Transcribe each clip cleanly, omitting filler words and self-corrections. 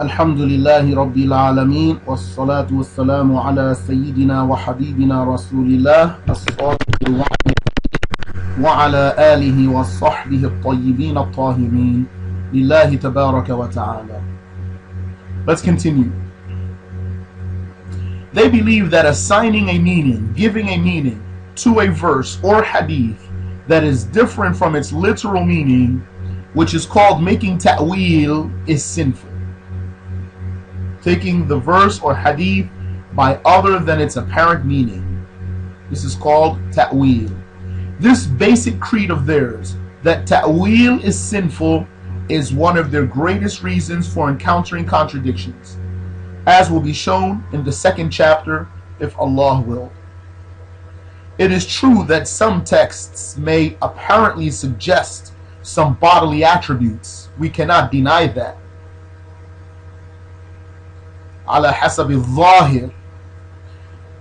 الحمد لله رب العالمين والصلاة والسلام على سيدنا وحبيبنا رسول الله الصادق الوعد وعلى آله وصحبه الطيبين الطاهرين لله تبارك وتعالى. Let's continue. They believe that assigning a meaning, giving a meaning to a verse or hadith that is different from its literal meaning, which is called making ta'wil, is sinful. Taking the verse or hadith by other than its apparent meaning. This is called ta'wil. This basic creed of theirs, that ta'wil is sinful, is one of their greatest reasons for encountering contradictions, as will be shown in the second chapter, if Allah will. It is true that some texts may apparently suggest some bodily attributes. We cannot deny that. Ala hasab al-zahir.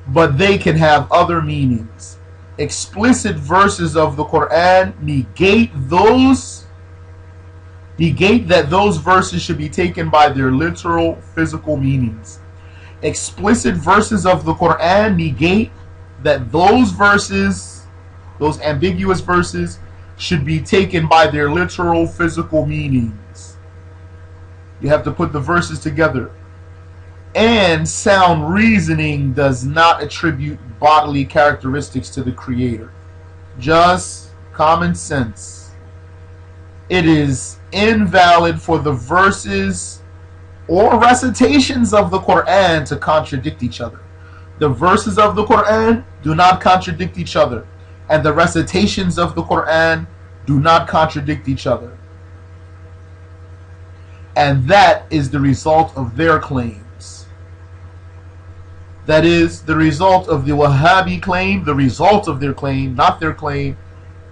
But they can have other meanings. Explicit verses of the Quran negate that those verses should be taken by their literal physical meanings. Explicit verses of the Quran negate that those verses, those ambiguous verses, should be taken by their literal physical meanings. You have to put the verses together. And sound reasoning does not attribute bodily characteristics to the Creator. Just common sense. It is invalid for the verses or recitations of the Quran to contradict each other. The verses of the Quran do not contradict each other, and the recitations of the Quran do not contradict each other. And that is the result of their claims. That is the result of the Wahhabi claim, the result of their claim, not their claim.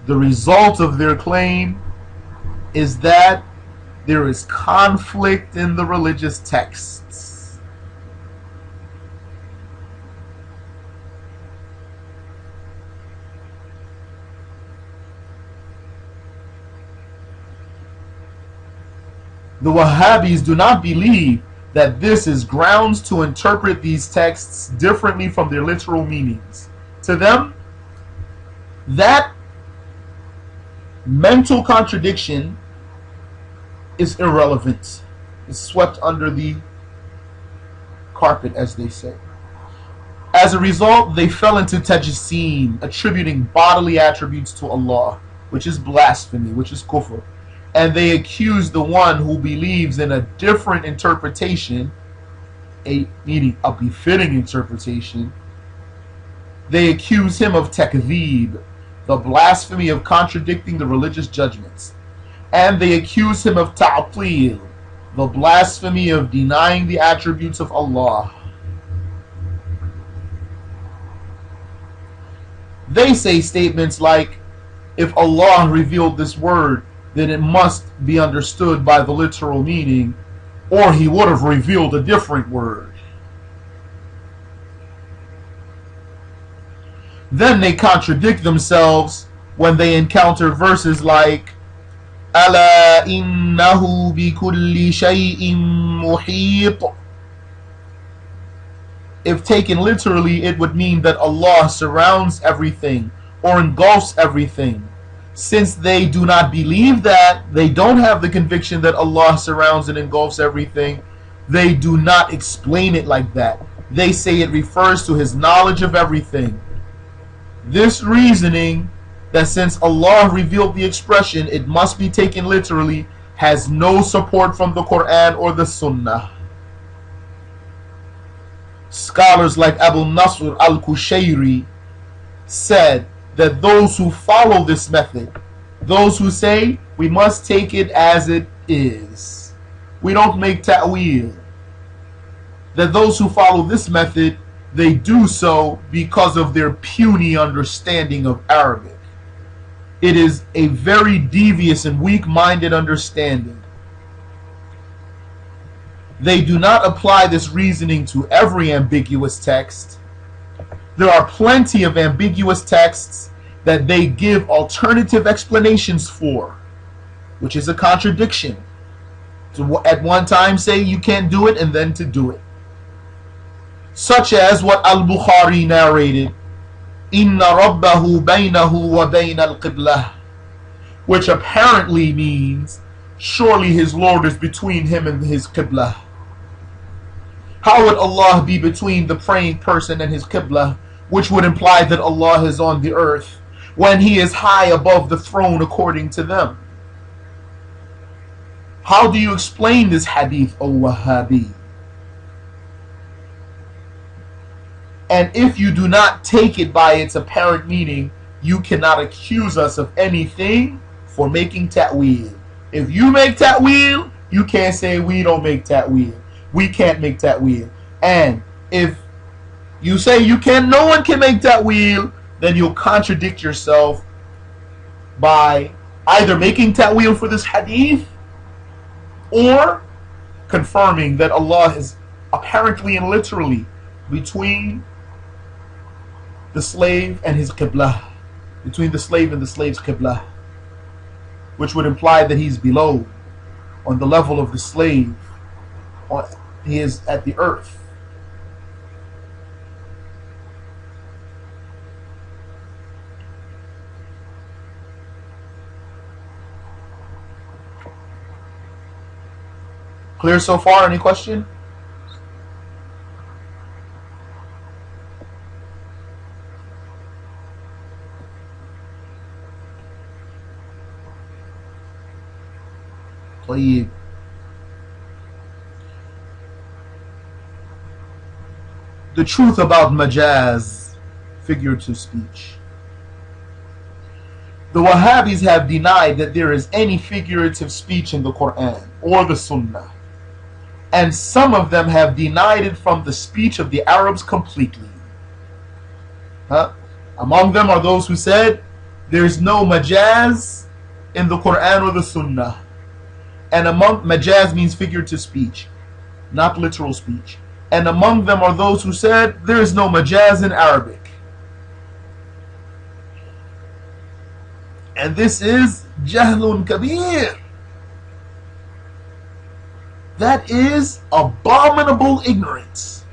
The result of their claim is that there is conflict in the religious texts. The Wahhabis do not believe that this is grounds to interpret these texts differently from their literal meanings. To them, that mental contradiction is irrelevant. It's swept under the carpet, as they say. As a result, they fell into tajassim, attributing bodily attributes to Allah, which is blasphemy, which is kufr. And they accuse the one who believes in a different interpretation, meaning a befitting interpretation. They accuse him of takdhib, the blasphemy of contradicting the religious judgments. And they accuse him of ta'til, the blasphemy of denying the attributes of Allah. They say statements like, if Allah revealed this word, then it must be understood by the literal meaning, or he would have revealed a different word. Then they contradict themselves when they encounter verses like Ala innahu bi kulli shay'in muhit. If taken literally, it would mean that Allah surrounds everything or engulfs everything. Since they do not believe that, they don't have the conviction that Allah surrounds and engulfs everything, they do not explain it like that. They say it refers to His knowledge of everything. This reasoning, that since Allah revealed the expression, it must be taken literally, has no support from the Quran or the Sunnah. Scholars like Abu Nasr al-Qushayri said that those who follow this method, those who say we must take it as it is, we don't make ta'wil, that those who follow this method, they do so because of their puny understanding of Arabic. It is a very devious and weak-minded understanding. They do not apply this reasoning to every ambiguous text. There are plenty of ambiguous texts that they give alternative explanations for, which is a contradiction. To at one time say you can't do it and then to do it. Such as what al-Bukhari narrated, Inna Rabbahu baynahu wa bayna al-Qiblah, which apparently means surely his Lord is between him and his Qiblah. How would Allah be between the praying person and his Qiblah, which would imply that Allah is on the earth when he is high above the throne according to them? How do you explain this hadith, O Wahhabi? And if you do not take it by its apparent meaning, you cannot accuse us of anything for making ta'weel. If you make ta'weel, you can't say we don't make ta'weel. We can't make ta'weel. And if you say you can, no one can make ta'weel, then you'll contradict yourself by either making ta'weel for this hadith or confirming that Allah is apparently and literally between the slave and his Qiblah, between the slave and the slave's Qiblah, which would imply that he's below, on the level of the slave, he is at the earth. Clear so far? Any question? طيب. The truth about majaaz, figurative speech. The Wahhabis have denied that there is any figurative speech in the Quran or the Sunnah. And some of them have denied it from the speech of the Arabs completely. Among them are those who said there is no majaaz in the Quran or the Sunnah. And among majaaz means figurative speech, not literal speech. And among them are those who said there is no majaaz in Arabic. And this is jahlun kabir. That is abominable ignorance.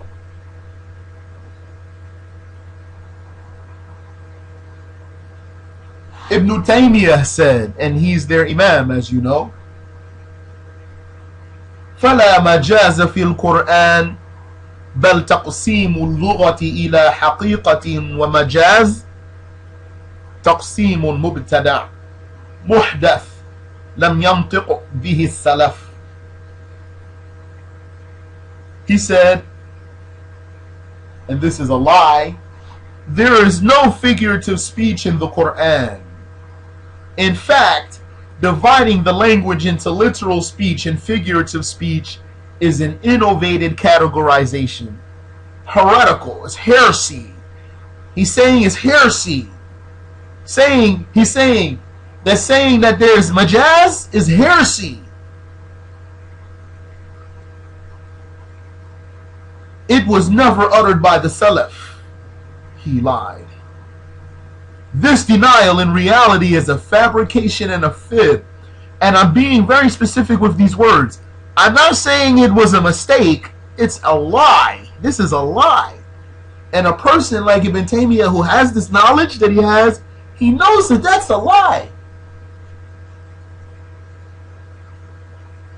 Ibn Taymiyyah said, and he's their Imam, as you know, فَلَا مَجَازَ فِي الْقُرْآنِ بَلْ تَقْسِيمُ اللُّغَةِ إِلَى حَقِيقَةٍ وَمَجَازٍ تَقْسِيمٌ مُبْتَدَعٌ مُحْدَثٌ لَمْ يَنْطِقْ بِهِ السَّلَفُ. He said, and this is a lie, there is no figurative speech in the Quran. In fact, dividing the language into literal speech and figurative speech is an innovated categorization. Heretical, it's heresy. He's saying it's heresy. He's saying that there's majaaz is heresy. It was never uttered by the Salaf. He lied. This denial in reality is a fabrication and a fib. And I'm being very specific with these words. I'm not saying it was a mistake. It's a lie. This is a lie. And a person like Ibn Taymiyyah who has this knowledge that he has, he knows that that's a lie.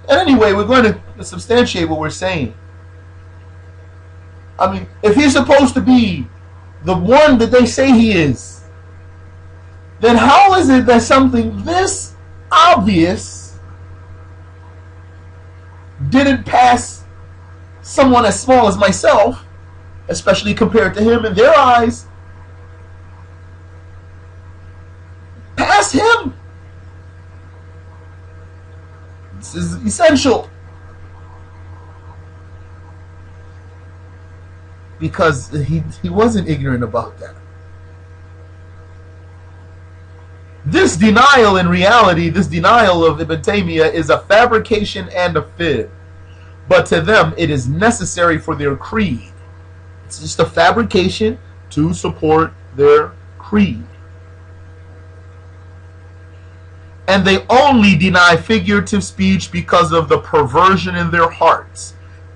And anyway, we're going to substantiate what we're saying. I mean, if he's supposed to be the one that they say he is, then how is it that something this obvious didn't pass someone as small as myself, especially compared to him in their eyes, pass him? This is essential. Because he wasn't ignorant about that. This denial in reality, this denial of Ibn Taymiyyah is a fabrication and a fib. But to them, it is necessary for their creed. It's just a fabrication to support their creed. And they only deny figurative speech because of the perversion in their hearts,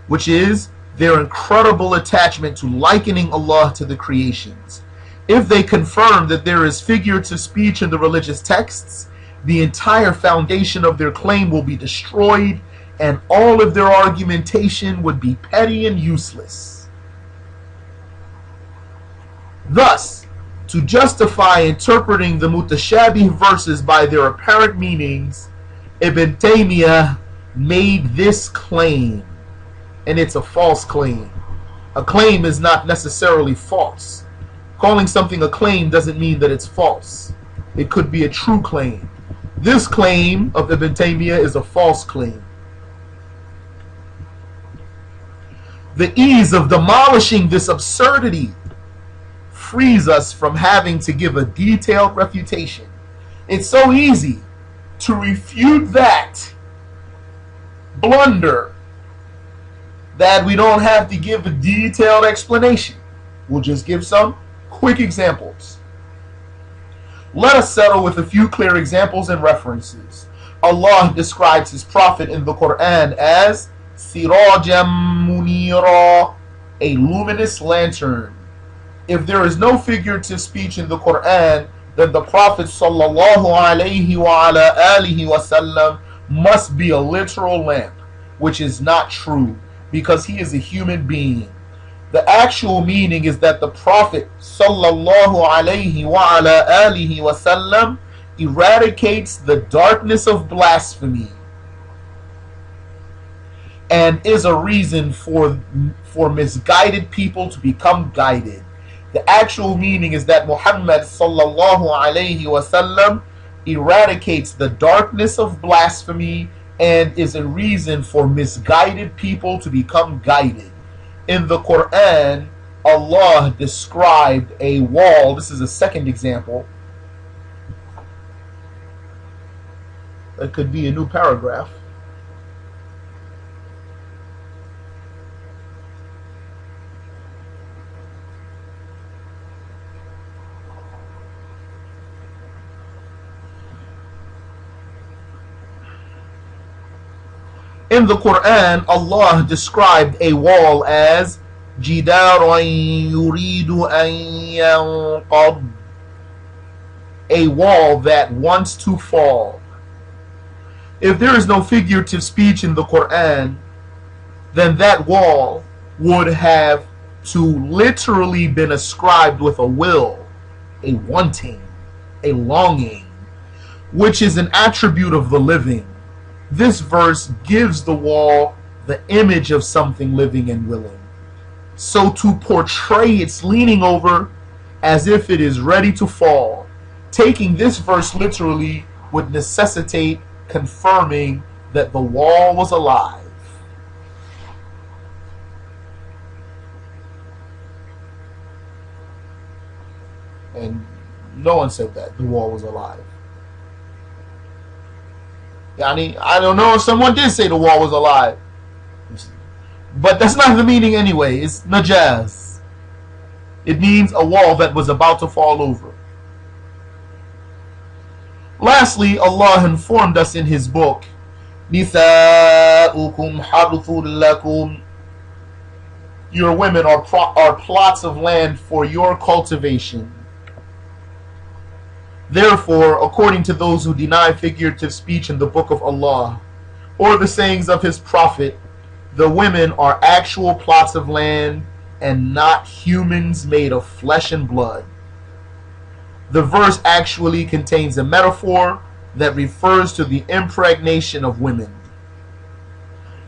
which is their incredible attachment to likening Allah to the creations. If they confirm that there is figurative speech in the religious texts, the entire foundation of their claim will be destroyed, and all of their argumentation would be petty and useless. Thus, to justify interpreting the mutashabih verses by their apparent meanings, Ibn Taymiyyah made this claim, and it's a false claim. A claim is not necessarily false. Calling something a claim doesn't mean that it's false. It could be a true claim. This claim of Ibn Taymiyyah is a false claim. The ease of demolishing this absurdity frees us from having to give a detailed refutation. It's so easy to refute that blunder that we don't have to give a detailed explanation. We'll just give some quick examples. Let us settle with a few clear examples and references. Allah describes His Prophet in the Quran as Sirajam Munira, a luminous lantern. If there is no figurative speech in the Quran, then the Prophet sallallahu alaihi wa ala alihi wasallam must be a literal lamp, which is not true because he is a human being. The actual meaning is that the Prophet sallallahu alaihi wa ala alihi wasallam eradicates the darkness of blasphemy and is a reason for misguided people to become guided. The actual meaning is that Muhammad sallallahu alaihi wasallam eradicates the darkness of blasphemy and is a reason for misguided people to become guided. In the Quran, Allah described a wall. This is a second example. That could be a new paragraph. In the Quran, Allah described a wall as جِدَارًا يُرِيدُ أَن يَنْقَضَّ, a wall that wants to fall. If there is no figurative speech in the Quran, then that wall would have to literally been ascribed with a will, a wanting, a longing, which is an attribute of the living. This verse gives the wall the image of something living and willing. So to portray its leaning over as if it is ready to fall, taking this verse literally would necessitate confirming that the wall was alive. And no one said that the wall was alive. I don't know if someone did say the wall was alive, but that's not the meaning anyway. It's majaaz. It means a wall that was about to fall over. Lastly, Allah informed us in His book, نِسَاؤُكُمْ حَرْثٌ لَكُمْ, your women are plots of land for your cultivation. Therefore, according to those who deny figurative speech in the book of Allah, or the sayings of His Prophet, the women are actual plots of land and not humans made of flesh and blood. The verse actually contains a metaphor that refers to the impregnation of women.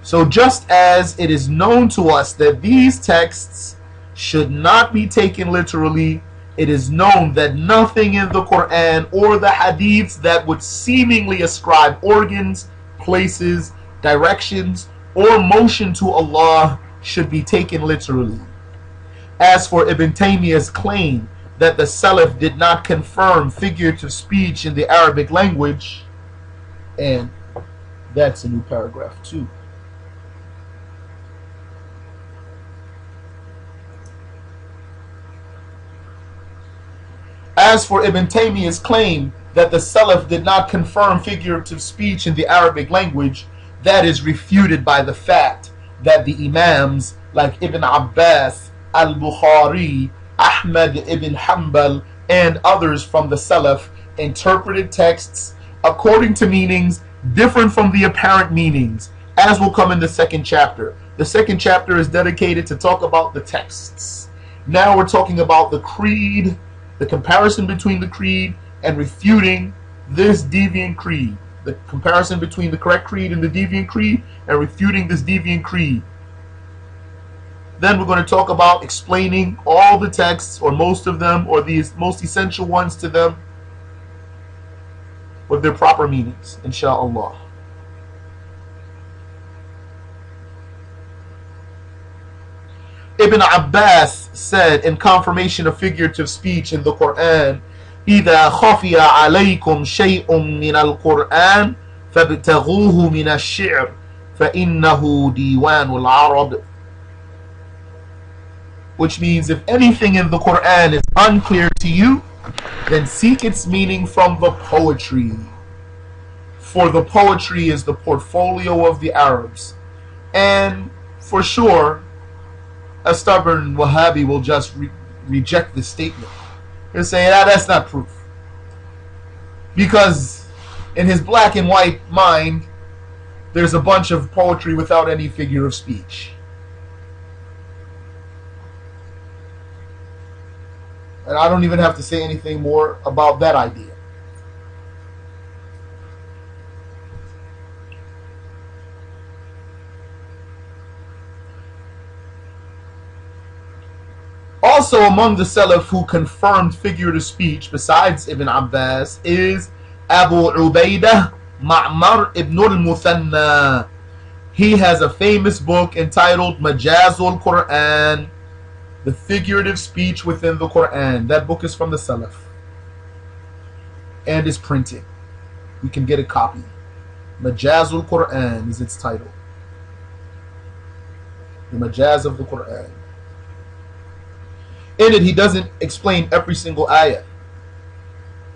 So just as it is known to us that these texts should not be taken literally, it is known that nothing in the Quran or the Hadiths that would seemingly ascribe organs, places, directions, or motion to Allah should be taken literally. As for Ibn Taymiyyah's claim that the Salaf did not confirm figurative speech in the Arabic language, and that's a new paragraph too. As for Ibn Taymiyyah's claim that the Salaf did not confirm figurative speech in the Arabic language, that is refuted by the fact that the Imams like Ibn Abbas, al-Bukhari, Ahmad ibn Hanbal, and others from the Salaf interpreted texts according to meanings different from the apparent meanings, as will come in the second chapter. The second chapter is dedicated to talk about the texts. Now we're talking about the creed, the comparison between the creed and refuting this deviant creed. The comparison between the correct creed and the deviant creed and refuting this deviant creed. Then we're going to talk about explaining all the texts, or most of them, or the most essential ones to them, with their proper meanings, inshallah. Ibn Abbas said in confirmation of figurative speech in the Quran, إِذَا خَفِيَ عَلَيْكُمْ شَيْءٌ مِّنَ الْقُرْآنِ فَابْتَغُوهُ مِنَ الشِّعْرِ فَإِنَّهُ دِيوَانُ الْعَرَبِ. Which means if anything in the Quran is unclear to you, then seek its meaning from the poetry. For the poetry is the portfolio of the Arabs. And for sure, a stubborn Wahhabi will just reject this statement. He'll say, that's not proof. Because in his black and white mind, there's a bunch of poetry without any figure of speech. And I don't even have to say anything more about that idea. Also among the Salaf who confirmed figurative speech besides Ibn Abbas is Abu Ubaidah Ma'mar ibn al-Muthanna. He has a famous book entitled Majaaz al-Quran, the figurative speech within the Quran. That book is from the Salaf and is printed. You can get a copy. Majaaz al-Quran is its title. The Majaaz of the Quran. In it, he doesn't explain every single ayah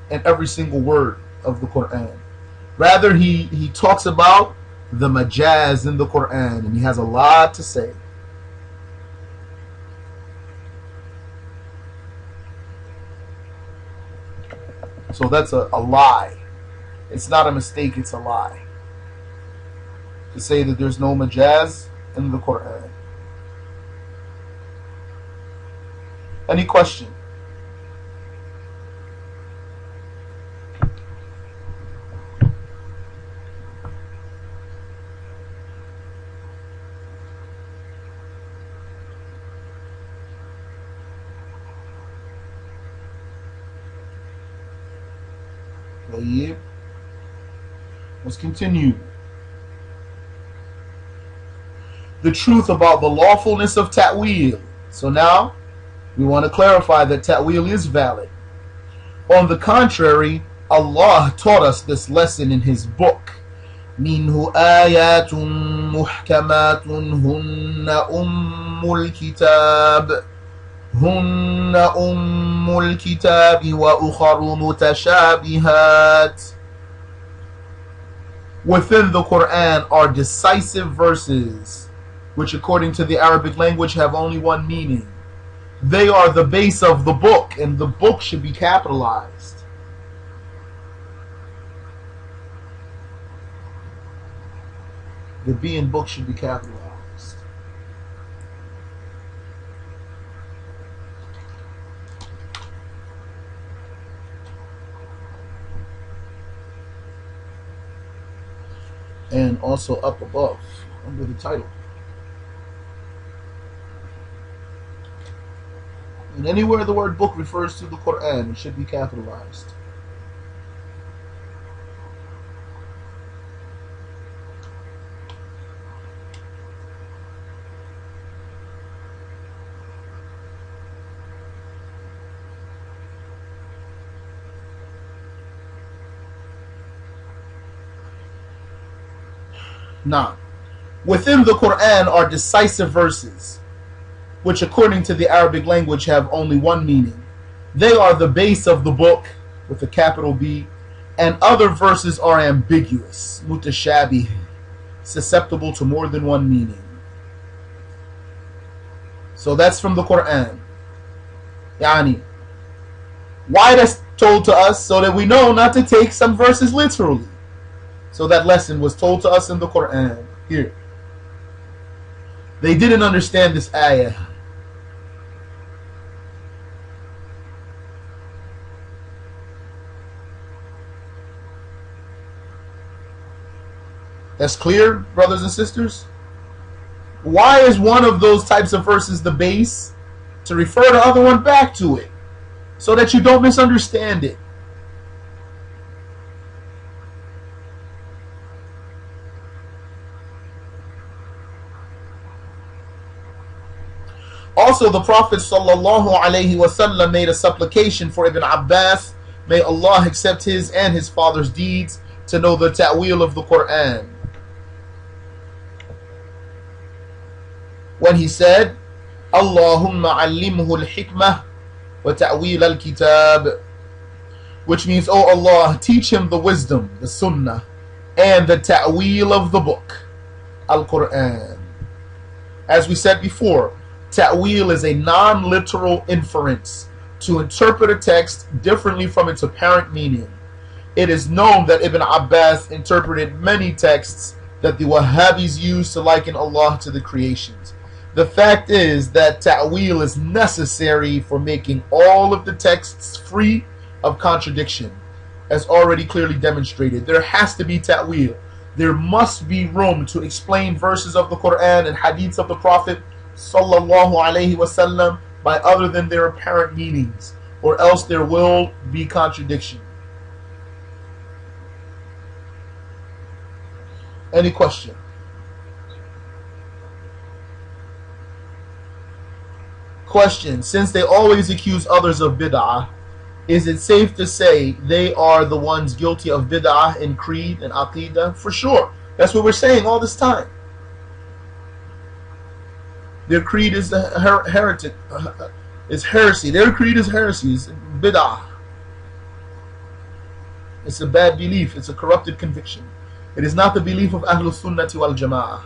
and every single word of the Quran. Rather, he talks about the majaaz in the Quran, and he has a lot to say. So that's a lie. It's not a mistake, it's a lie. To say that there's no majaaz in the Quran. Any question? Let's continue. The truth about the lawfulness of ta'wil. So now we want to clarify that ta'wil is valid. On the contrary, Allah taught us this lesson in His book. Minhu ayatun muhkamatun hunna ummul kitab. Hunna ummul kitabi wa ukharu mutashabihat. Within the Quran are decisive verses, which according to the Arabic language have only one meaning. They are the base of the book, and the book should be capitalized. The B in book should be capitalized. And also up above, under the title. And anywhere the word book refers to the Quran, it should be capitalized. Now, within the Quran are decisive verses, which according to the Arabic language have only one meaning. They are the base of the book, with a capital B, and other verses are ambiguous, mutashabih, susceptible to more than one meaning. So that's from the Quran. Yani, why that's told to us? So that we know not to take some verses literally. So that lesson was told to us in the Quran. Here. They didn't understand this ayah. That's clear, brothers and sisters? Why is one of those types of verses the base? To refer the other one back to it, so that you don't misunderstand it. Also, the Prophet ﷺ made a supplication for Ibn Abbas, may Allah accept his and his father's deeds, to know the ta'wil of the Quran. When he said, Allahumma allimhu al-hikmah wa ta'wil al-kitab, which means, oh Allah, teach him the wisdom, the sunnah, and the ta'wil of the book, al-Quran. As we said before, ta'wil is a non-literal inference to interpret a text differently from its apparent meaning. It is known that Ibn Abbas interpreted many texts that the Wahhabis use to liken Allah to the creations. The fact is that ta'wil is necessary for making all of the texts free of contradiction, as already clearly demonstrated. There has to be ta'wil. There must be room to explain verses of the Quran and hadiths of the Prophet sallallahu alaihi wasallam by other than their apparent meanings, or else there will be contradiction. Any question? Question: since they always accuse others of bid'ah, is it safe to say they are the ones guilty of bid'ah in creed and aqidah? For sure. That's what we're saying all this time. Their creed is heretic, is heresy. Their creed is heresy, it's bid'ah. It's a bad belief, it's a corrupted conviction. It is not the belief of Ahlul Sunnati wal Jama'ah.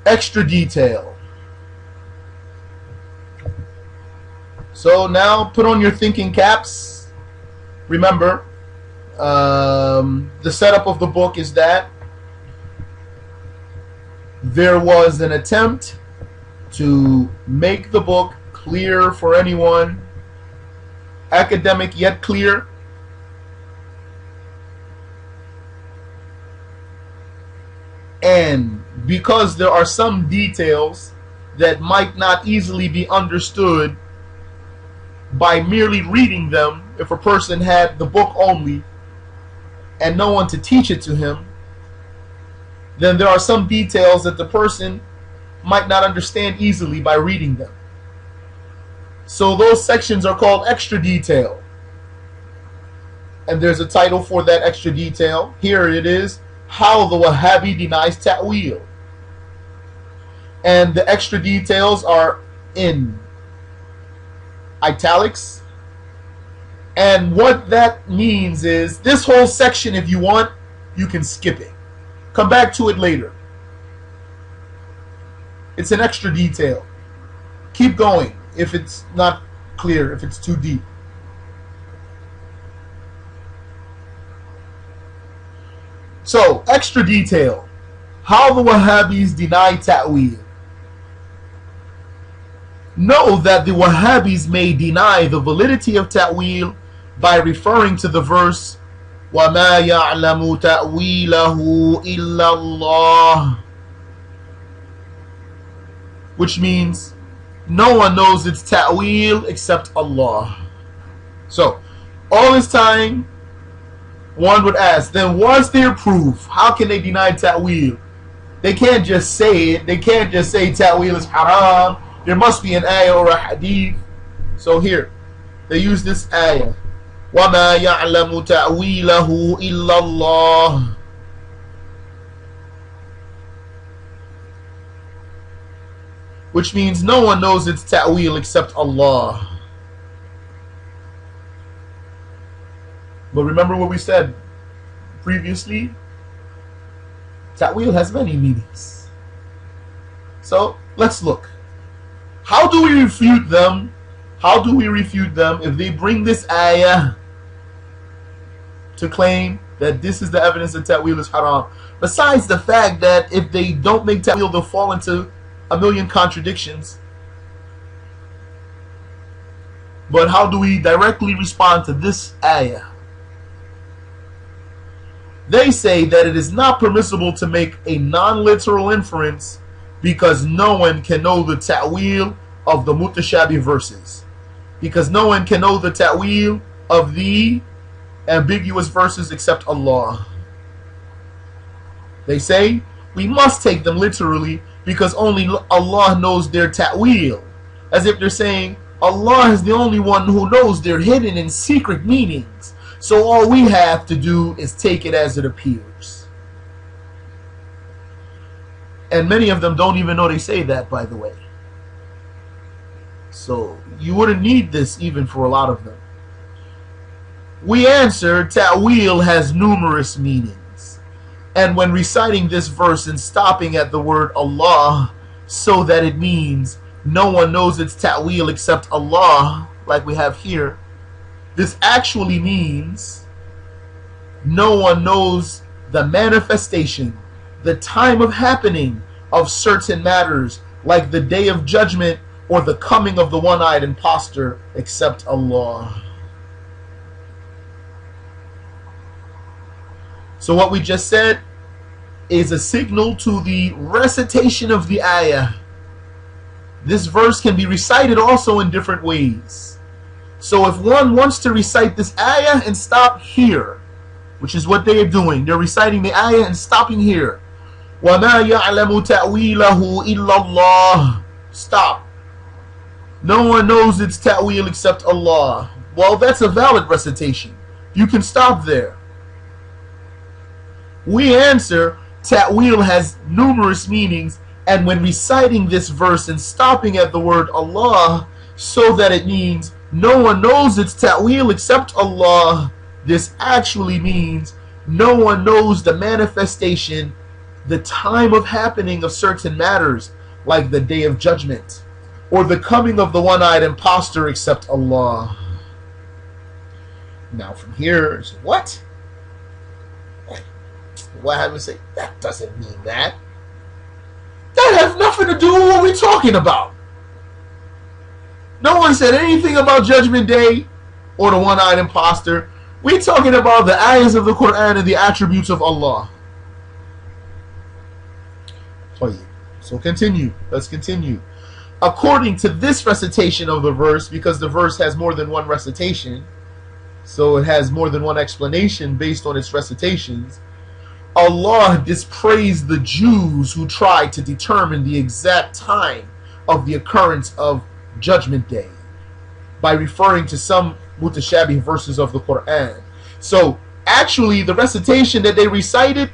Extra detail. So now put on your thinking caps. Remember, the setup of the book is that there was an attempt to make the book clear for anyone, academic yet clear. And because there are some details that might not easily be understood by merely reading them, if a person had the book only and no one to teach it to him, then there are some details that the person might not understand easily by reading them. So those sections are called extra detail. And there's a title for that extra detail. Here it is, How the Wahhabi Denies Ta'wil. And the extra details are in italics. And what that means is this whole section, if you want, you can skip it. Come back to it later. It's an extra detail. Keep going if it's not clear, if it's too deep. So, extra detail. How the Wahhabis deny ta'wil. Know that the Wahhabis may deny the validity of ta'wil by referring to the verse وَمَا يَعْلَمُ تَأْوِيلَهُ إِلَّا اللَّهُ, which means no one knows its ta'wil except Allah. So, all this time, one would ask, then was there proof? How can they deny ta'wil? They can't just say it. They can't just say ta'wil is haram. there must be an ayah or a hadith. So here, they use this ayah. وَمَا يَعْلَمُ تَأْوِيلَهُ إِلَّا اللَّهُ. Which means no one knows its ta'wil except Allah. But remember what we said previously? Ta'wil has many meanings. So let's look. How do we refute them? How do we refute them if they bring this ayah to claim that this is the evidence that ta'wil is haram? Besides the fact that if they don't make ta'wil, they'll fall into a million contradictions. But how do we directly respond to this ayah? They say that it is not permissible to make a non-literal inference because no one can know the ta'wil of the mutashabih verses. Because no one can know the ta'wil of the ambiguous verses except Allah. They say we must take them literally because only Allah knows their ta'wil. As if they're saying Allah is the only one who knows their hidden and secret meanings. So all we have to do is take it as it appears. And many of them don't even know they say that, by the way. So you wouldn't need this even for a lot of them. We answer, ta'wil has numerous meanings. And when reciting this verse and stopping at the word Allah, so that it means no one knows its ta'wil except Allah, like we have here, this actually means no one knows the manifestation, the time of happening of certain matters, like the day of judgment or the coming of the one-eyed impostor, except Allah. So what we just said is a signal to the recitation of the ayah. This verse can be recited also in different ways. So if one wants to recite this ayah and stop here, which is what they are doing, they're reciting the ayah and stopping here. وَمَا يَعْلَمُ تَأْوِيلَهُ إِلَّا اللَّهُ. Stop. No one knows its ta'wil except Allah. Well, that's a valid recitation. You can stop there. We answer, ta'wil has numerous meanings, and when reciting this verse and stopping at the word Allah, so that it means no one knows its ta'wil except Allah, this actually means no one knows the manifestation, the time of happening of certain matters, like the day of judgment or the coming of the one-eyed impostor except Allah. Now from here, what? What have we say? That doesn't mean that. That has nothing to do with what we're talking about. No one said anything about Judgment Day or the one-eyed imposter. We're talking about the ayahs of the Quran and the attributes of Allah. So continue. Let's continue. According to this recitation of the verse, because the verse has more than one recitation, so it has more than one explanation based on its recitations, Allah dispraised the Jews who tried to determine the exact time of the occurrence of Judgment Day by referring to some mutashabih verses of the Quran. So actually the recitation that they recited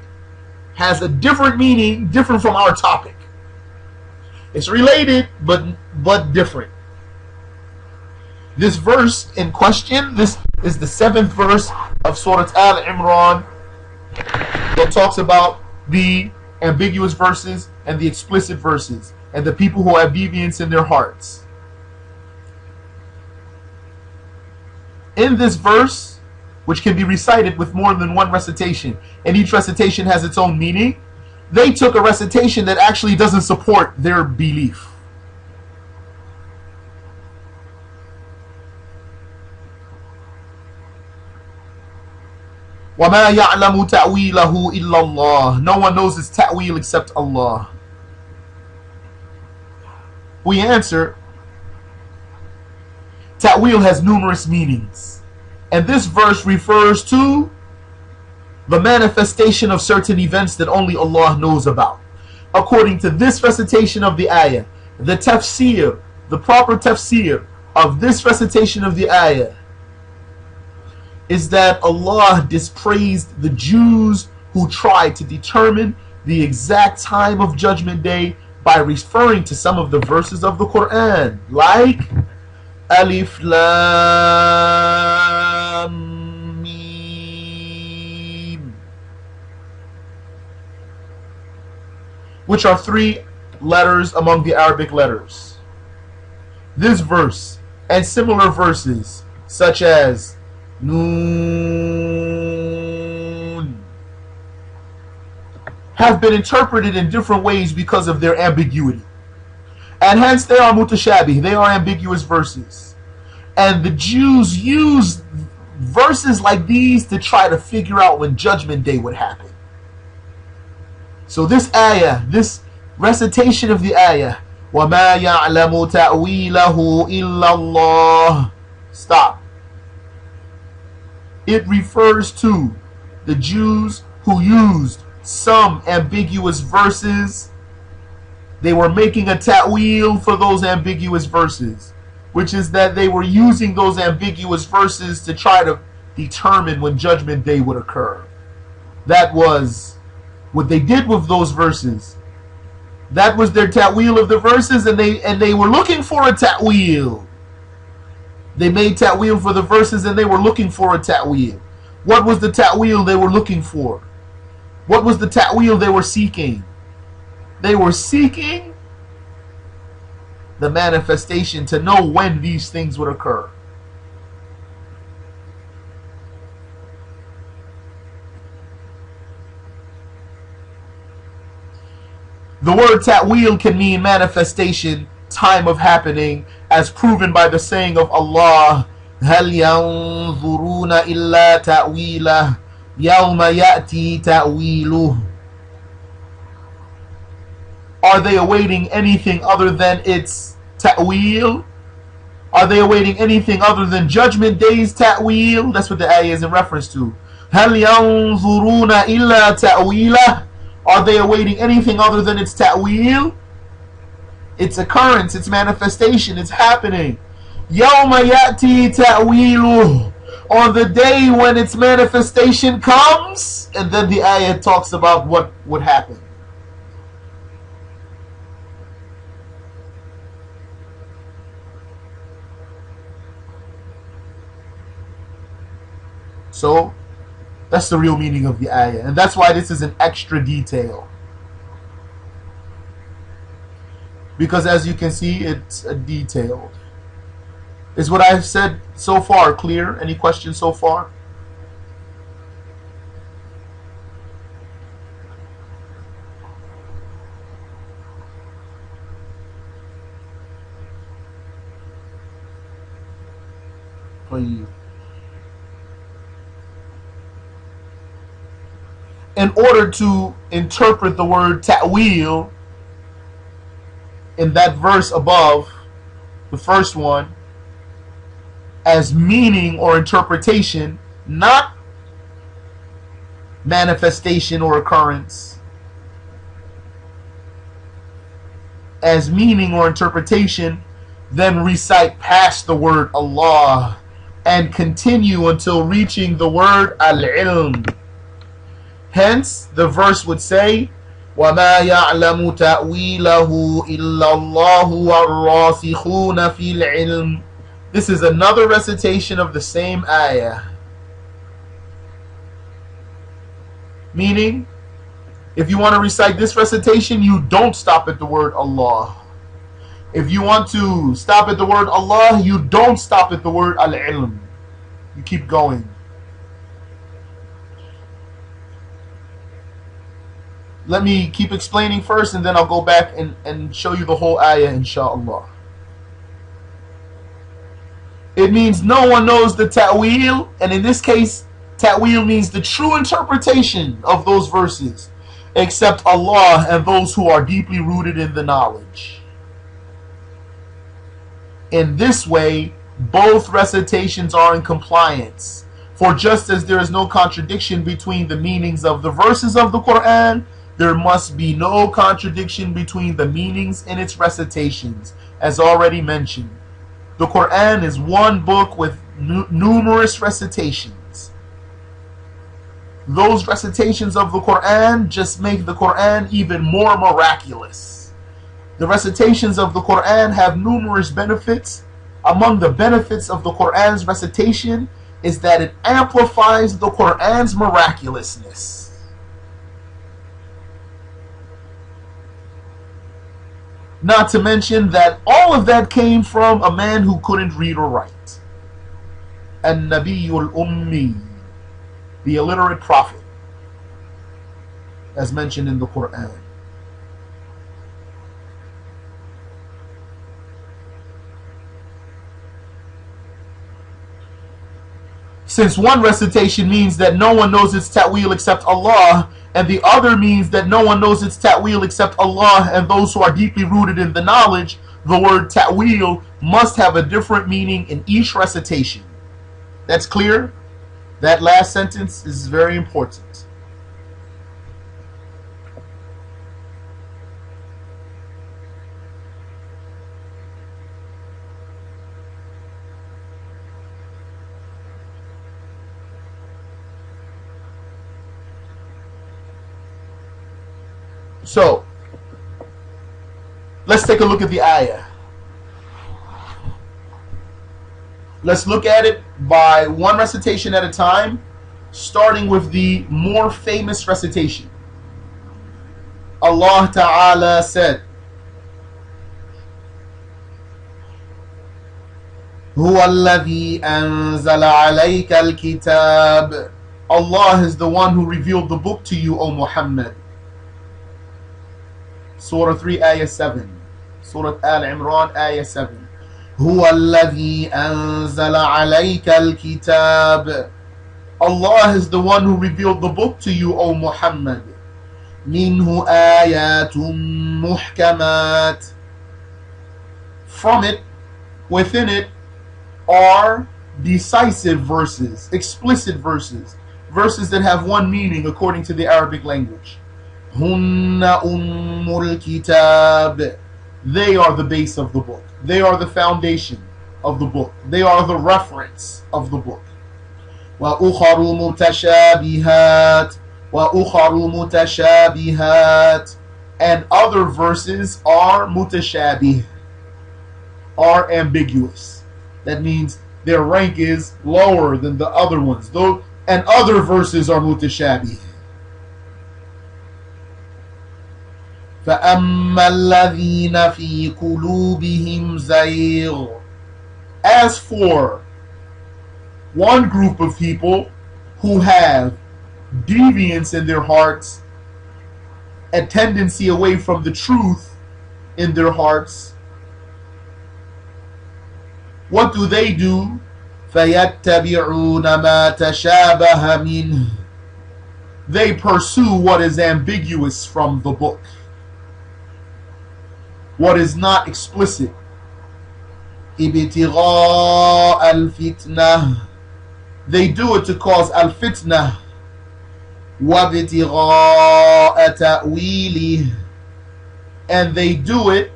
has a different meaning, different from our topic. It's related but different. This verse in question, this is the 7th verse of Surah Al-Imran, that talks about the ambiguous verses and the explicit verses and the people who have deviance in their hearts. In this verse, which can be recited with more than one recitation, and each recitation has its own meaning, they took a recitation that actually doesn't support their belief. وَمَا يَعْلَمُ تَأْوِيلَهُ إِلَّا اللَّهُ. No one knows its ta'wil except Allah. We answer, ta'wil has numerous meanings, and this verse refers to the manifestation of certain events that only Allah knows about. According to this recitation of the ayah, The tafsir, the proper tafsir of this recitation of the ayah is that Allah dispraised the Jews who tried to determine the exact time of Judgment Day by referring to some of the verses of the Quran, like Alif Lam Mim, which are 3 letters among the Arabic letters. This verse and similar verses such as Noon have been interpreted in different ways because of their ambiguity, and hence they are mutashabih, they are ambiguous verses. And the Jews used verses like these to try to figure out when Judgment Day would happen. So this ayah, this recitation of the ayah, وَمَا يَعْلَمُ تَأْوِيلَهُ إِلَّا اللَّهُ, stop. It refers to the Jews who used some ambiguous verses. They were making a ta'wil for those ambiguous verses, which is that they were using those ambiguous verses to try to determine when Judgment Day would occur. That was what they did with those verses. That was their ta'wil of the verses, and they were looking for a ta'wil. They made ta'wil for the verses and they were looking for a ta'wil. What was the ta'wil they were looking for? What was the ta'wil they were seeking? They were seeking the manifestation to know when these things would occur. The word ta'wil can mean manifestation, time of happening, as proven by the saying of Allah, هَلْ يَنظُرُونَ إِلَّا تَأْوِيلَهُ يَوْمَ يَأْتِي تَأْوِيلُهُ. Are they awaiting anything other than its ta'wil? Are they awaiting anything other than Judgment Day's ta'wil? That's what the ayah is in reference to. هَلْ يَنظُرُونَ إِلَّا تَأْوِيلَهُ. Are they awaiting anything other than its ta'wil? Its occurrence, its manifestation, its happening. يَوْمَ يَأْتِي تَأْوِيلُهُ. On the day when its manifestation comes, and then the ayah talks about what would happen. So that's the real meaning of the ayah, and that's why this is an extra detail, because as you can see, it's detailed. Is what I've said so far clear? Any questions so far? Please. In order to interpret the word ta'wil in that verse above, the first one, as meaning or interpretation, not manifestation or occurrence, as meaning or interpretation, then recite past the word Allah and continue until reaching the word al-ilm. Hence, the verse would say, وَمَا يَعْلَمُ تَأْوِيلَهُ إِلَّا اللَّهُ وَالرَّاسِخُونَ فِي الْعِلْمِ. This is another recitation of the same ayah. Meaning, if you want to recite this recitation, you don't stop at the word Allah. If you want to stop at the word Allah, you don't stop at the word al-ilm. You keep going. Let me keep explaining first, and then I'll go back and show you the whole ayah, inshallah. It means no one knows the ta'wil, and in this case, ta'wil means the true interpretation of those verses, except Allah and those who are deeply rooted in the knowledge. In this way, both recitations are in compliance. For just as there is no contradiction between the meanings of the verses of the Quran, there must be no contradiction between the meanings in its recitations, as already mentioned. The Quran is one book with numerous recitations. Those recitations of the Quran just make the Quran even more miraculous. The recitations of the Quran have numerous benefits. Among the benefits of the Quran's recitation is that it amplifies the Quran's miraculousness. Not to mention that all of that came from a man who couldn't read or write. An-Nabiyyul Ummi, the illiterate prophet, as mentioned in the Quran. Since one recitation means that no one knows its ta'wil except Allah, and the other means that no one knows its ta'wil except Allah and those who are deeply rooted in the knowledge, the word ta'wil must have a different meaning in each recitation. That's clear? That last sentence is very important. So, let's take a look at the ayah. Let's look at it by one recitation at a time, starting with the more famous recitation. Allah Ta'ala said, هُوَ الَّذِي أَنزَلَ عَلَيْكَ الْكِتَابِ. Allah is the one who revealed the book to you, O Muhammad. Surah 3, Ayah 7. Surah Al-Imran, Ayah 7. هُوَ الَّذِي أَنزَلَ عَلَيْكَ الْكِتَابِ. Allah is the one who revealed the book to you, O Muhammad. مِنْهُ آيَاتٌ مُحْكَمَاتٌ. From it, within it, are decisive verses, explicit verses, verses that have one meaning according to the Arabic language. هُنَّ أُمُّ الْكِتَابِ. They are the base of the book. They are the foundation of the book. They are the reference of the book. وَأُخَرُ مُتَشَابِهَاتٌ. وَأُخَرُ مُتَشَابِهَاتٌ. And other verses are mutashabih, are ambiguous. That means their rank is lower than the other ones. And other verses are mutashabih. فَأَمَّا الَّذِينَ فِي قُلُوبِهِمْ زَيْغٌ. As for one group of people who have deviance in their hearts, a tendency away from the truth in their hearts, what do? فَيَتَّبِعُونَ مَا تَشَابَهَ مِنْهُ. They pursue what is ambiguous from the book, what is not explicit. ابتغاء الفتنة. They do it to cause al-fitnah. وابتغاء تأويله. And they do it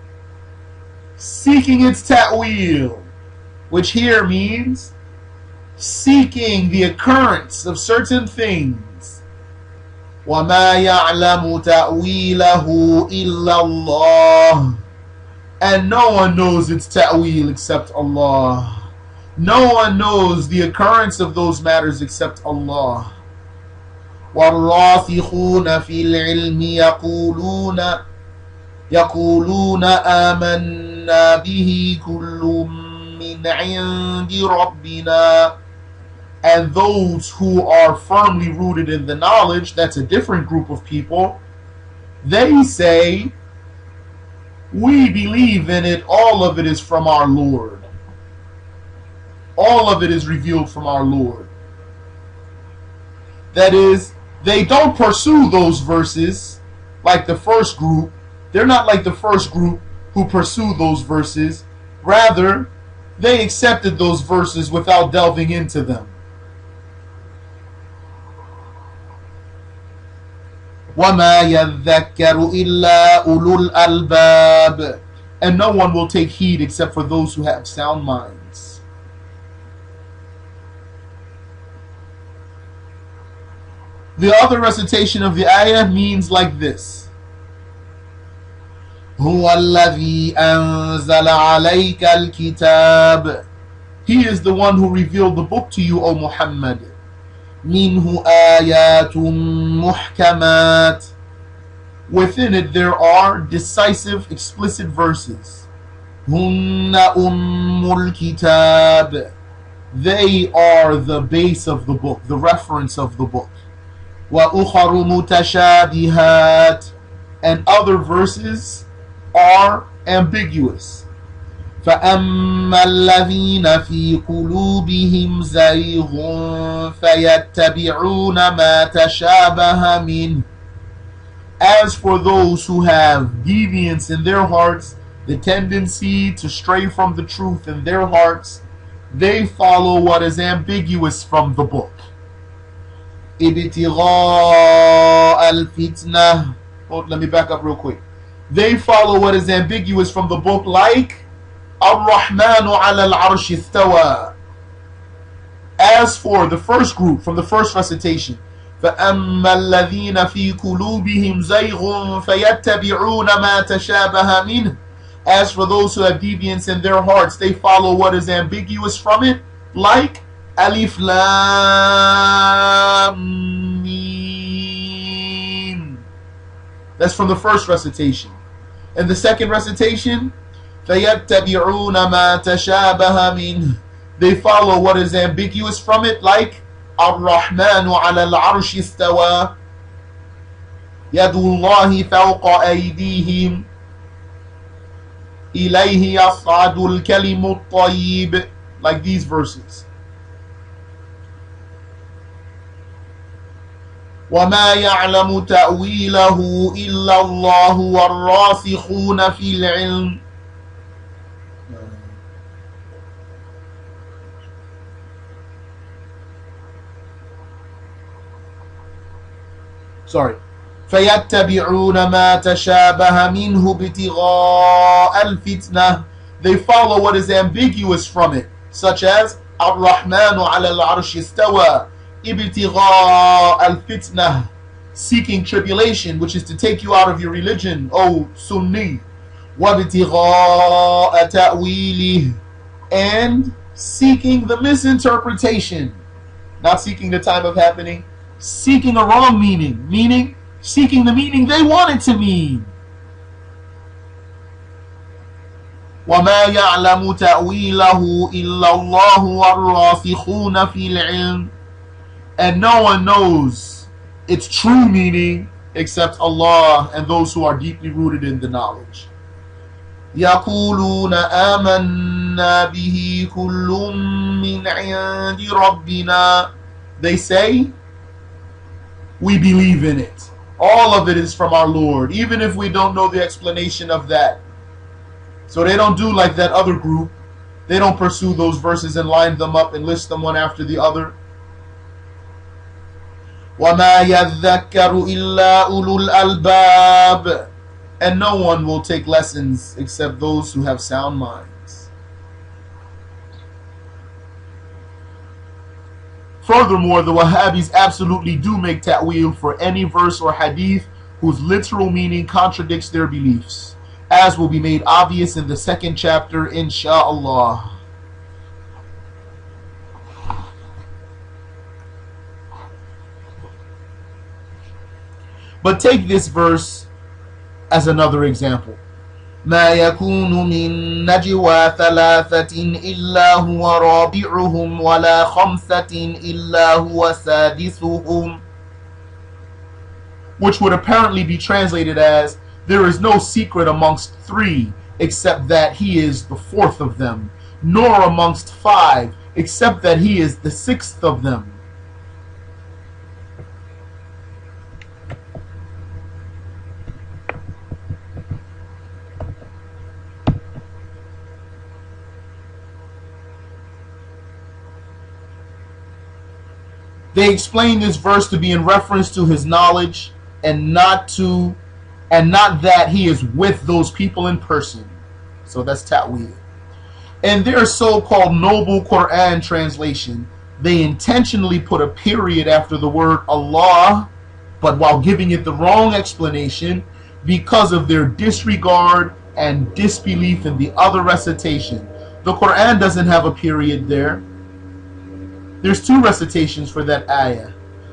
seeking its ta'wil, which here means seeking the occurrence of certain things. وَمَا يَعْلَمُ تَأْوِيلَهُ إِلَّا اللَّهُ. And no one knows its ta'wil except Allah. No one knows the occurrence of those matters except Allah. وَالرَّاسِخُونَ فِي الْعِلْمِ يَقُولُونَ آمَنَّا بِهِ كُلٌّ مِّنْ عِنْدِ رَبِّنَا. And those who are firmly rooted in the knowledge, that's a different group of people, they say, we believe in it, all of it is from our Lord. All of it is revealed from our Lord. That is, they don't pursue those verses like the first group. They're not like the first group who pursue those verses. Rather, they accepted those verses without delving into them. وَمَا يَذَّكَّرُ إِلَّا أُولُو الْأَلْبَابِ. And no one will take heed except for those who have sound minds. The other recitation of the ayah means like this: هُوَ الَّذِي أَنزَلَ عَلَيْكَ الْكِتَابِ. He is the one who revealed the book to you, O Muhammad. مِنْهُ آيَاتٌ مُحْكَمَاتٌ. Within it there are decisive, explicit verses. هُنَّ أُمُّ الْكِتَابِ. They are the base of the book, the reference of the book. وَأُخَرُ مُتَشَابِهَاتٌ. And other verses are ambiguous. فَأَمَّا الَّذِينَ فِي قُلُوبِهِمْ زَيْغٌ فَيَتَّبِعُونَ مَا تَشَابَهَ مِنْهُ. As for those who have deviance in their hearts, the tendency to stray from the truth in their hearts, they follow what is ambiguous from the book. ابتغاء الفتنة. Oh, let me back up real quick. They follow what is ambiguous from the book, like Ar-Rahmanu ala al-Arsh istawa. As for the first group from the first recitation, فَأَمَّا الَّذِينَ فِي قُلُوبِهِمْ زَيْغٌ فَيَتَّبِعُونَ مَا تَشَابَهَ مِنْهُ. As for those who have deviance in their hearts, they follow what is ambiguous from it, like Alif Lam Mim. That's from the first recitation. And the second recitation, فَيَتَّبِعُونَ مَا تَشَابَهَ مِنْهُ. They follow what is ambiguous from it, like Ar-Rahmanu ala al-Arsh istawa. Yadullahi fawqa aydihim. Ilayhi yas'adu al-kalimu at-tayyib. Like these verses. وَمَا يَعْلَمُ تَأْوِيلَهُ إِلَّا اللَّهُ وَالرَّاسِخُونَ فِي الْعِلْمِ. فَيَتَّبِعُونَ مَا تَشَابَهَ مِنْهُ ابْتِغَاءَ الْفِتْنَةِ. They follow what is ambiguous from it, such as Ar-Rahmanu ala al-Arsh istawa. Ibtigha al-fitnah, seeking tribulation, which is to take you out of your religion, O Sunni. Wabtigha ta'wili, and seeking the misinterpretation, not seeking the time of happening, seeking a wrong meaning, meaning seeking the meaning they want it to mean. وَمَا يَعْلَمُ تَأْوِيلَهُ إِلَّا اللَّهُ وَالرَّاسِخُونَ فِي الْعِلْمِ. And no one knows its true meaning except Allah and those who are deeply rooted in the knowledge. يَقُولُونَ آمَنَّا بِهِ كُلٌّ مِّنْ عِنْدِ رَبِّنَا. They say, we believe in it. All of it is from our Lord, even if we don't know the explanation of that. So they don't do like that other group. They don't pursue those verses and line them up and list them one after the other. وَمَا يَذَّكَّرُ إِلَّا أُولُو الْأَلْبَابِ. And no one will take lessons except those who have sound minds. Furthermore, the Wahhabis absolutely do make ta'wil for any verse or hadith whose literal meaning contradicts their beliefs, as will be made obvious in the second chapter, insha'Allah. But take this verse as another example. ما يكون من نجوى ثلاثة إلا هو رابعهم ولا خمسة إلا هو سادسهم. Which would apparently be translated as, there is no secret amongst three except that he is the fourth of them, nor amongst five except that he is the sixth of them. They explain this verse to be in reference to his knowledge, and not that he is with those people in person. So that's ta'wil. In their so-called noble Quran translation, they intentionally put a period after the word Allah, but while giving it the wrong explanation because of their disregard and disbelief in the other recitation. The Quran doesn't have a period there. There's two recitations for that ayah.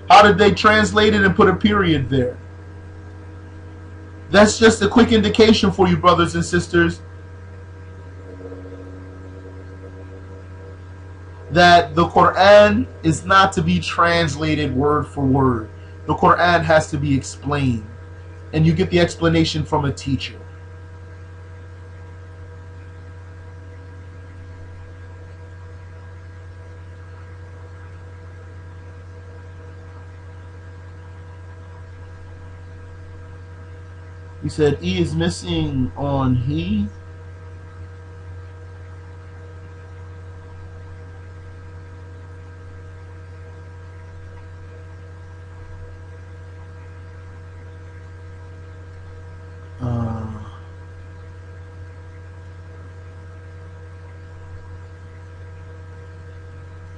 How did they translate it and put a period there? That's just a quick indication for you, brothers and sisters, that the Quran is not to be translated word for word. The Quran has to be explained, and you get the explanation from a teacher. He said E is missing on he.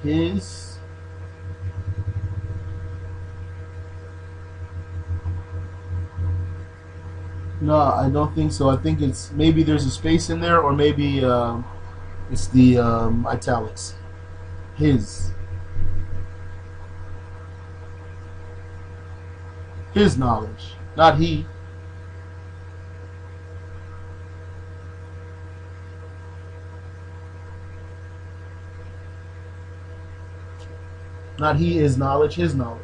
His. No, I don't think so. I think it's maybe there's a space in there, or maybe it's the italics. His knowledge, not he. Not he is knowledge, his knowledge.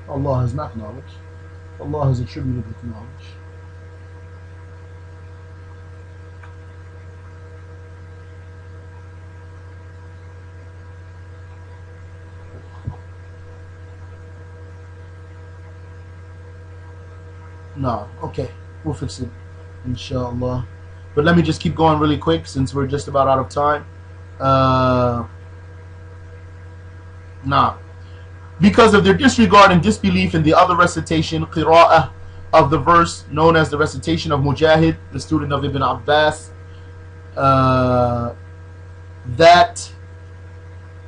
Allah is not knowledge. Allah is attributed with knowledge. No, okay, we'll fix it, inshallah. But let me just keep going really quick since we're just about out of time. Because of their disregard and disbelief in the other recitation, qira'ah, of the verse known as the recitation of Mujahid, the student of Ibn Abbas, that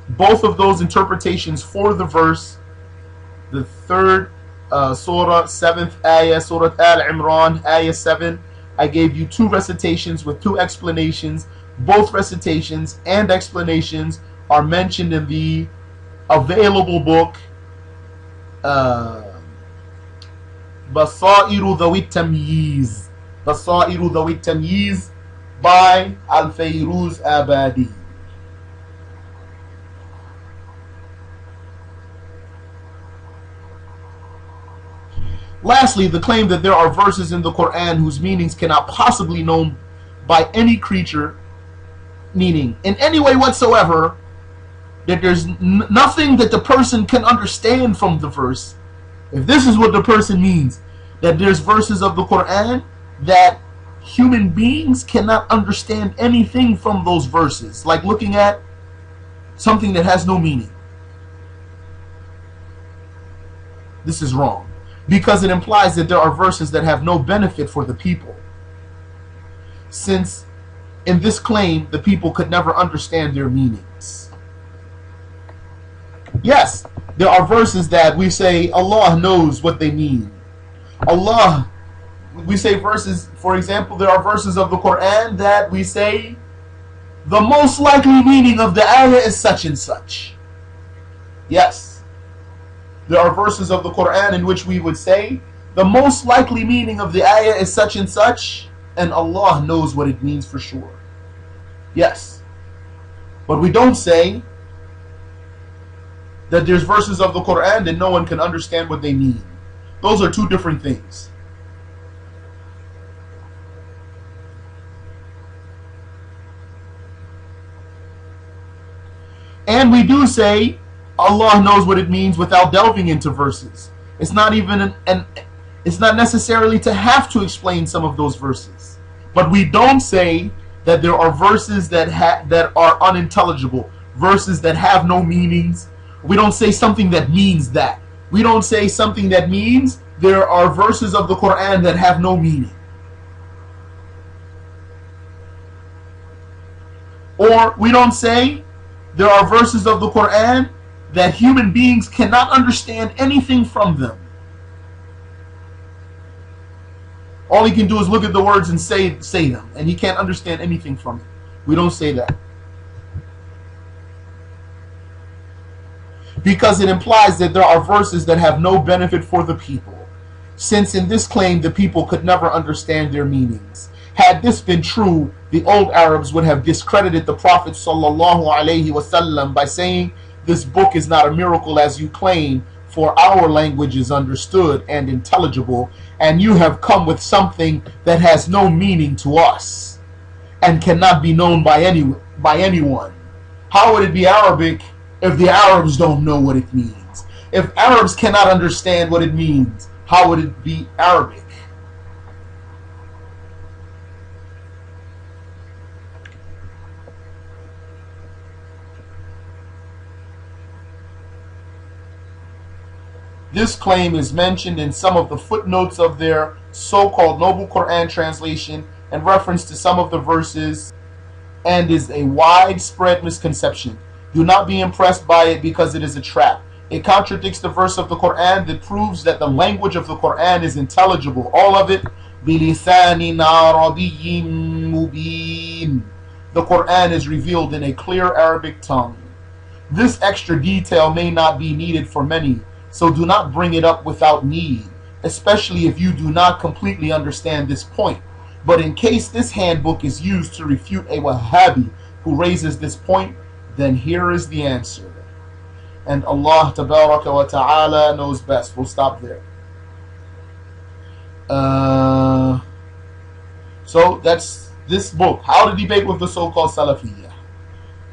both of those interpretations for the verse, the third surah, 7th ayah, Surah Al-Imran, ayah 7, I gave you two recitations with two explanations. Both recitations and explanations are mentioned in the available book Basairu Dhawi Tamyiz, Basairu Dhawi Tamyiz by Al-Fayruz Abadi. Lastly, the claim that there are verses in the Quran whose meanings cannot possibly be known by any creature, meaning in any way whatsoever, that there's nothing that the person can understand from the verse. If this is what the person means, that there's verses of the Quran that human beings cannot understand anything from those verses, like looking at something that has no meaning. This is wrong, because it implies that there are verses that have no benefit for the people, since in this claim the people could never understand their meanings. Yes, there are verses that we say Allah knows what they mean. Allah, we say verses, for example, there are verses of the Quran that we say the most likely meaning of the ayah is such and such. Yes, there are verses of the Quran in which we would say the most likely meaning of the ayah is such and such, and Allah knows what it means for sure. Yes, but we don't say that there's verses of the Quran that no one can understand what they mean. Those are two different things. And we do say Allah knows what it means without delving into verses. It's not even it's not necessarily to have to explain some of those verses. But we don't say that there are verses that are unintelligible, verses that have no meanings. We don't say something that means that. We don't say something that means there are verses of the Quran that have no meaning. Or we don't say there are verses of the Quran that human beings cannot understand anything from them. All he can do is look at the words and say them, and he can't understand anything from it. We don't say that. Because it implies that there are verses that have no benefit for the people, since in this claim the people could never understand their meanings. Had this been true, the old Arabs would have discredited the Prophet ﷺ by saying, "This book is not a miracle as you claim, for our language is understood and intelligible, and you have come with something that has no meaning to us and cannot be known by anyone." How would it be Arabic if the Arabs don't know what it means? If Arabs cannot understand what it means, how would it be Arabic? This claim is mentioned in some of the footnotes of their so-called Noble Quran translation and reference to some of the verses, and is a widespread misconception. Do not be impressed by it because it is a trap. It contradicts the verse of the Quran that proves that the language of the Quran is intelligible, all of it. بِلِسَانٍ عَرَبِيٍّ مُبِينٍ. The Quran is revealed in a clear Arabic tongue. This extra detail may not be needed for many, so do not bring it up without need, especially if you do not completely understand this point. But in case this handbook is used to refute a Wahhabi who raises this point, then here is the answer. And Allah Tabaraka wa Ta'ala knows best. We'll stop there. So that's this book, How to Debate with the So-Called Salafiyyah.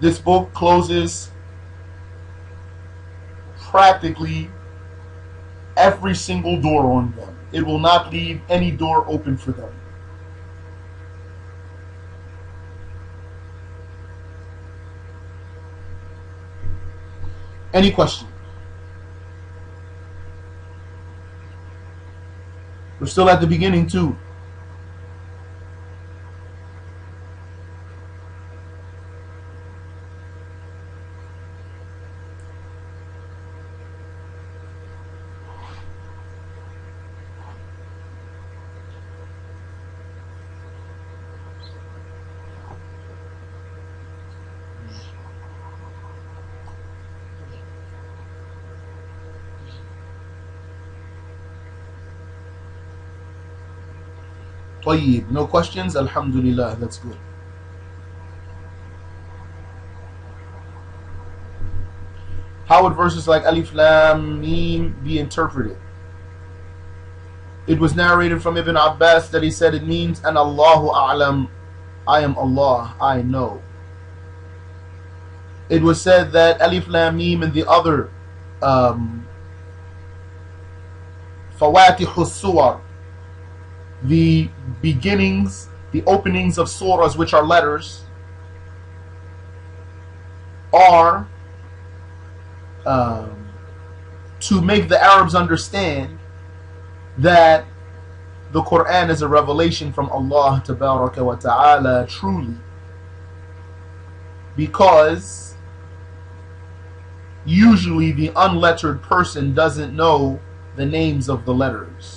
This book closes practically every single door on them. It will not leave any door open for them. Any question? We're still at the beginning too. طيب, no questions? Alhamdulillah, that's good. How would verses like Alif Lam Mim be interpreted? It was narrated from Ibn Abbas that he said it means, and Allahu A'lam, I am Allah, I know. It was said that Alif Lam Mim and the other Fawatihu Suwar, the beginnings, the openings of surahs, which are letters, are to make the Arabs understand that the Quran is a revelation from Allah Tabaraka wa Ta'ala truly, because usually the unlettered person doesn't know the names of the letters.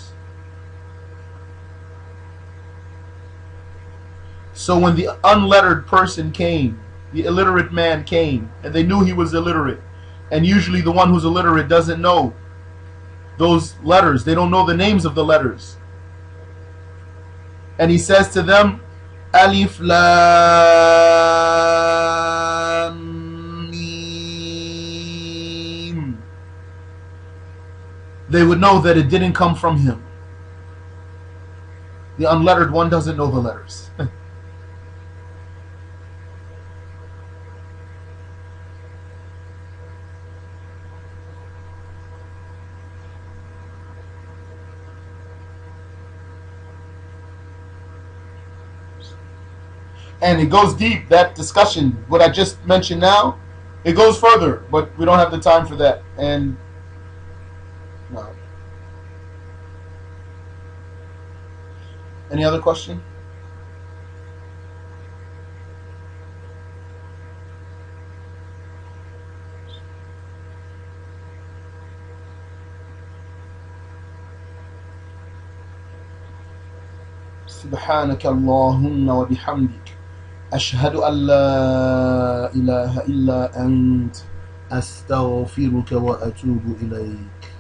So when the unlettered person came, the illiterate man came, and they knew he was illiterate, and usually the one who's illiterate doesn't know those letters, they don't know the names of the letters, and he says to them, Alif Lam Mim, they would know that it didn't come from him. The unlettered one doesn't know the letters. And it goes deep, that discussion, what I just mentioned now, it goes further, but we don't have the time for that. And No. Any other question? سبحانك اللهم وبحمدك أشهد أن لا إله إلا أنت أستغفرك وأتوب إليك.